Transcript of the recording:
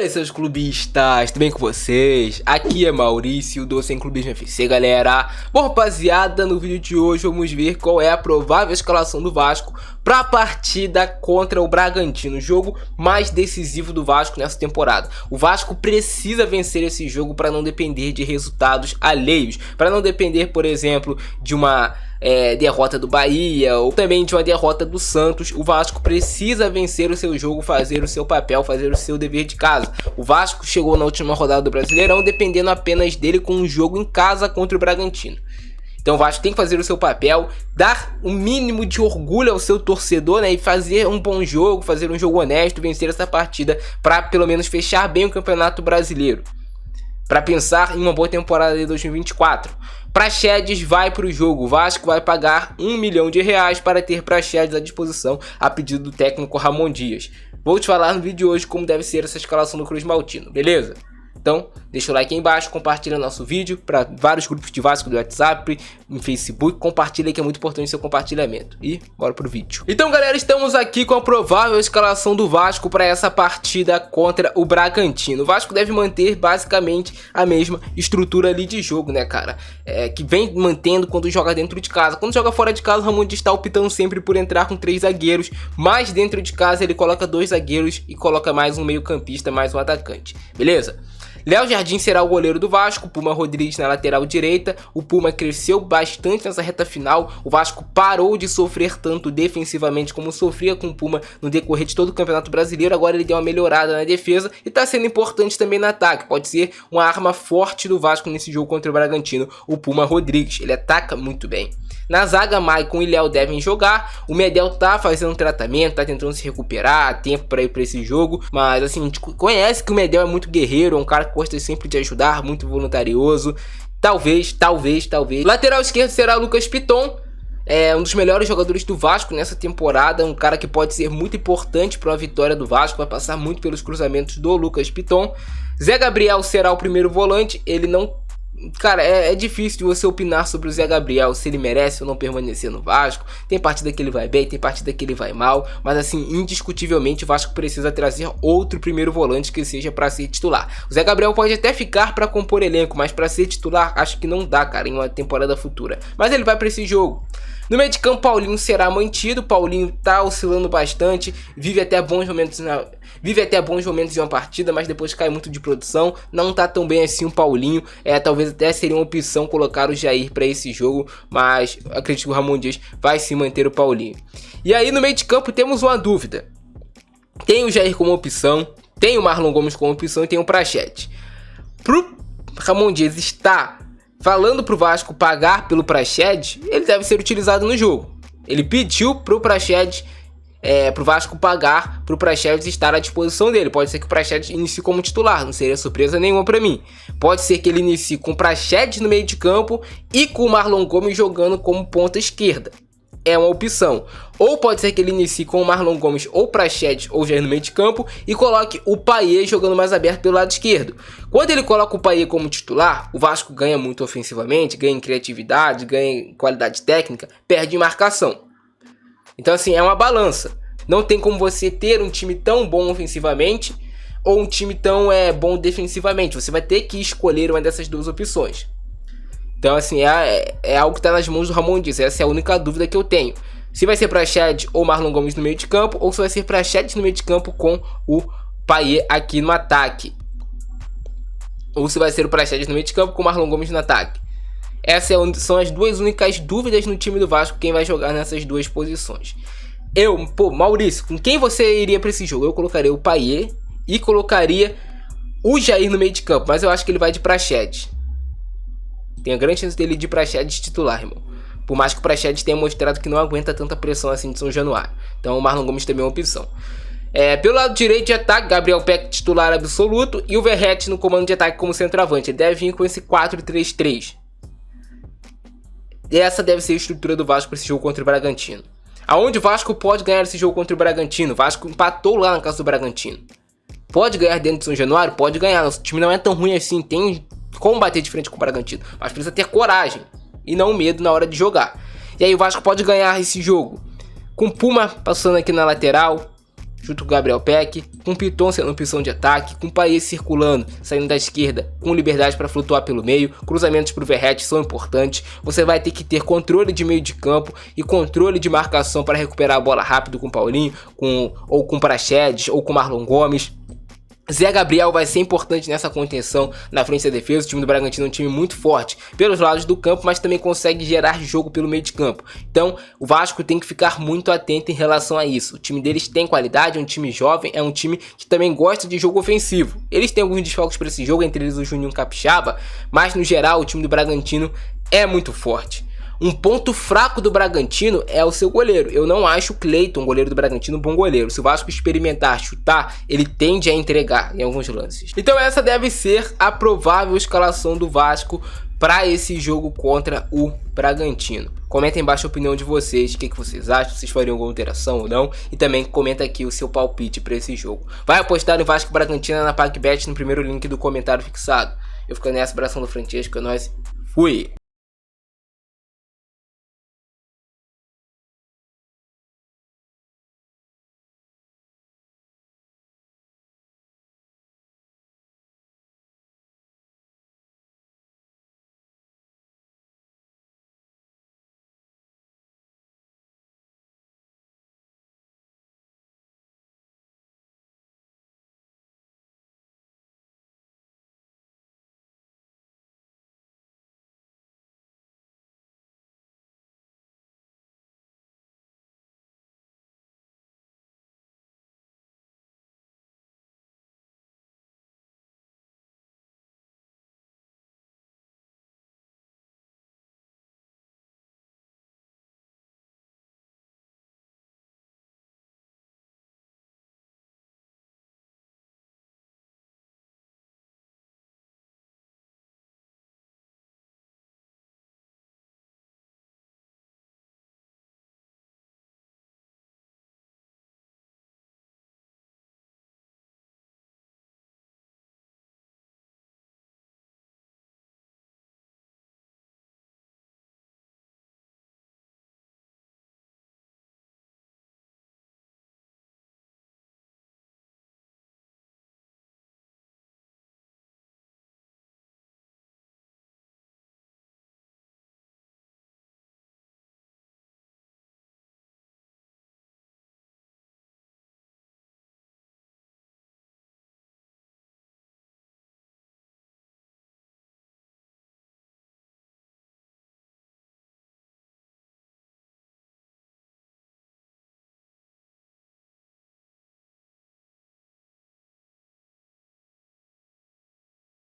aí, seus clubistas, tudo bem com vocês? Aqui é Maurício do Sem Clubismo FC, galera. Bom, rapaziada, no vídeo de hoje vamos ver qual é a provável escalação do Vasco para a partida contra o Bragantino, o jogo mais decisivo do Vasco nessa temporada. O Vasco precisa vencer esse jogo para não depender de resultados alheios, para não depender, por exemplo, de uma derrota do Bahia ou também de uma derrota do Santos. O Vasco precisa vencer o seu jogo, fazer o seu papel, fazer o seu dever de casa. O Vasco chegou na última rodada do Brasileirão dependendo apenas dele com um jogo em casa contra o Bragantino. Então o Vasco tem que fazer o seu papel, dar um mínimo de orgulho ao seu torcedor, né, e fazer um bom jogo, fazer um jogo honesto, vencer essa partida para pelo menos fechar bem o Campeonato Brasileiro, para pensar em uma boa temporada de 2024. Praxedes vai para o jogo. O Vasco vai pagar R$1 milhão para ter Praxedes à disposição a pedido do técnico Ramon Dias. Vou te falar no vídeo de hoje como deve ser essa escalação do Cruz Maltino, beleza? Então, deixa o like aí embaixo, compartilha nosso vídeo para vários grupos de Vasco do WhatsApp, no Facebook, compartilha que é muito importante seu compartilhamento. E bora pro vídeo. Então, galera, estamos aqui com a provável escalação do Vasco para essa partida contra o Bragantino. O Vasco deve manter basicamente a mesma estrutura ali de jogo, né, cara? Que vem mantendo quando joga dentro de casa. Quando joga fora de casa, o Ramon está optando sempre por entrar com 3 zagueiros, mas dentro de casa ele coloca 2 zagueiros e coloca mais um meio campista, mais um atacante, beleza? Léo Jardim será o goleiro do Vasco, Puma Rodrigues na lateral direita. O Puma cresceu bastante nessa reta final. O Vasco parou de sofrer tanto defensivamente como sofria com o Puma no decorrer de todo o Campeonato Brasileiro. Agora ele deu uma melhorada na defesa e está sendo importante também no ataque. Pode ser uma arma forte do Vasco nesse jogo contra o Bragantino, o Puma Rodrigues. Ele ataca muito bem. Na zaga, Maicon e Léo devem jogar. O Medel tá fazendo tratamento, tá tentando se recuperar, tempo para ir para esse jogo. Mas assim, a gente conhece que o Medel é muito guerreiro, é um cara que gosta sempre de ajudar, muito voluntarioso. Talvez. Lateral esquerdo será Lucas Piton. É um dos melhores jogadores do Vasco nessa temporada, um cara que pode ser muito importante para uma vitória do Vasco, vai passar muito pelos cruzamentos do Lucas Piton. Zé Gabriel será o primeiro volante. Ele não... Cara, é difícil de você opinar sobre o Zé Gabriel, se ele merece ou não permanecer no Vasco. Tem partida que ele vai bem, tem partida que ele vai mal, mas assim, indiscutivelmente o Vasco precisa trazer outro primeiro volante que seja para ser titular. O Zé Gabriel pode até ficar para compor elenco, mas para ser titular acho que não dá, cara, em uma temporada futura. Mas ele vai para esse jogo. No meio de campo, Paulinho será mantido. Paulinho tá oscilando bastante, vive até bons momentos em uma partida, mas depois cai muito de produção. Não tá tão bem assim o Paulinho. Talvez até seria uma opção colocar o Jair para esse jogo, mas acredito que o Ramon Dias vai se manter o Paulinho. E aí no meio de campo temos uma dúvida. Tem o Jair como opção, tem o Marlon Gomes como opção e tem o Praxedes. Pro Ramon Dias está falando pro Vasco pagar pelo Praxedes, ele deve ser utilizado no jogo. Ele pediu pro Praxedes, pro Vasco pagar pro Praxedes estar à disposição dele. Pode ser que o Praxedes inicie como titular, não seria surpresa nenhuma pra mim. Pode ser que ele inicie com o Praxedes no meio de campo e com o Marlon Gomes jogando como ponta esquerda. É uma opção. Ou pode ser que ele inicie com o Marlon Gomes ou Praxedes ou Jair no meio de campo e coloque o Payet jogando mais aberto pelo lado esquerdo. Quando ele coloca o Payet como titular, o Vasco ganha muito ofensivamente, ganha em criatividade, ganha em qualidade técnica, perde em marcação. Então assim, é uma balança. Não tem como você ter um time tão bom ofensivamente ou um time tão bom defensivamente. Você vai ter que escolher uma dessas duas opções. Então assim, é algo que está nas mãos do Ramon Dias. Essa é a única dúvida que eu tenho. Se vai ser Praxedes ou Marlon Gomes no meio de campo, ou se vai ser Praxedes no meio de campo com o Payet aqui no ataque. Ou se vai ser o Praxedes no meio de campo com o Marlon Gomes no ataque. Essas são as duas únicas dúvidas no time do Vasco, quem vai jogar nessas duas posições. Maurício, com quem você iria para esse jogo? Eu colocaria o Payet e colocaria o Jair no meio de campo, mas eu acho que ele vai de Praxedes. Tem a grande chance dele ir de Praxedes titular, irmão. Por mais que o Praxedes tenha mostrado que não aguenta tanta pressão assim de São Januário. Então o Marlon Gomes também é uma opção. Pelo lado direito de ataque, Gabriel Peck titular absoluto e o Verratti no comando de ataque como centroavante. Ele deve vir com esse 4-3-3. Essa deve ser a estrutura do Vasco para esse jogo contra o Bragantino. Aonde o Vasco pode ganhar esse jogo contra o Bragantino? O Vasco empatou lá na casa do Bragantino. Pode ganhar dentro de São Januário? Pode ganhar. Nosso time não é tão ruim assim, tem como bater de frente com o Bragantino, mas precisa ter coragem e não medo na hora de jogar. E aí o Vasco pode ganhar esse jogo com o Puma passando aqui na lateral, junto com o Gabriel Peck, com Piton sendo opção de ataque, com Payet circulando, saindo da esquerda, com liberdade para flutuar pelo meio, cruzamentos para o Verratti são importantes, você vai ter que ter controle de meio de campo e controle de marcação para recuperar a bola rápido com Paulinho, ou com Praxedes, ou com Marlon Gomes. Zé Gabriel vai ser importante nessa contenção na frente da defesa. O time do Bragantino é um time muito forte pelos lados do campo, mas também consegue gerar jogo pelo meio de campo. Então o Vasco tem que ficar muito atento em relação a isso. O time deles tem qualidade, é um time jovem, é um time que também gosta de jogo ofensivo. Eles têm alguns desfalques para esse jogo, entre eles o Juninho Capixaba, mas no geral o time do Bragantino é muito forte. Um ponto fraco do Bragantino é o seu goleiro. Eu não acho o Cleiton, goleiro do Bragantino, um bom goleiro. Se o Vasco experimentar chutar, ele tende a entregar em alguns lances. Então essa deve ser a provável escalação do Vasco para esse jogo contra o Bragantino. Comenta aí embaixo a opinião de vocês, o que vocês acham, se vocês fariam alguma alteração ou não. E também comenta aqui o seu palpite para esse jogo. Vai apostar no Vasco Bragantino na PagBet no primeiro link do comentário fixado. Eu fico nessa, abração do Francesco, é nóis, fui!